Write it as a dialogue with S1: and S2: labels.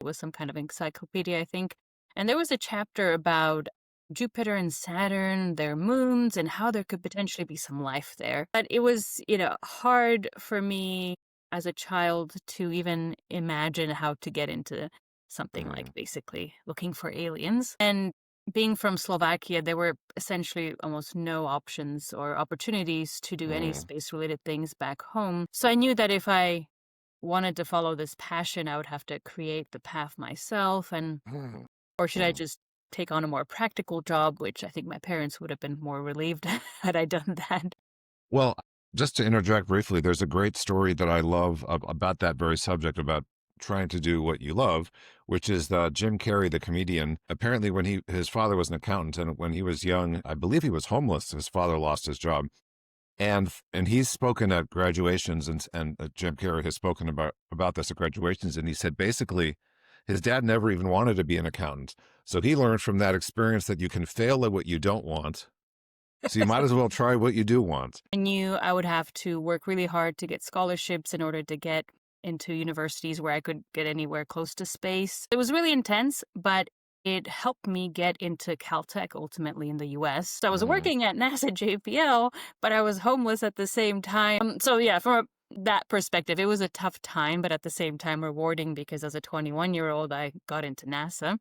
S1: It was some kind of encyclopedia, I think. And there was a chapter about Jupiter and Saturn, their moons, and how there could potentially be some life there. But it was, hard for me as a child to even imagine how to get into something
S2: Mm,
S1: like basically looking for aliens. And being from Slovakia, there were essentially almost no options or opportunities to do any
S2: mm,
S1: space related things back home. So I knew that if I wanted to follow this passion, I would have to create the path myself, and
S2: mm,
S1: or should I
S2: mm.
S1: just take on a more practical job, which I think my parents would have been more relieved had I done that.
S2: Well, just to interject briefly, there's a great story that I love about that very subject about trying to do what you love, which is Jim Carrey, the comedian. Apparently, when his father was an accountant, and when he was young, I believe he was homeless. His father lost his job, and he's spoken at graduations, and Jim Carrey has spoken about this at graduations, and he said basically his dad never even wanted to be an accountant, so he learned from that experience that you can fail at what you don't want, so you might as well try what you do want.
S1: I knew I would have to work really hard to get scholarships in order to get into universities where I could get anywhere close to space. It was really intense, but it helped me get into Caltech ultimately in the US. So I was
S2: Mm,
S1: working at NASA JPL, but I was homeless at the same time. So yeah, that perspective, it was a tough time, but at the same time rewarding because as a 21-year-old, I got into NASA.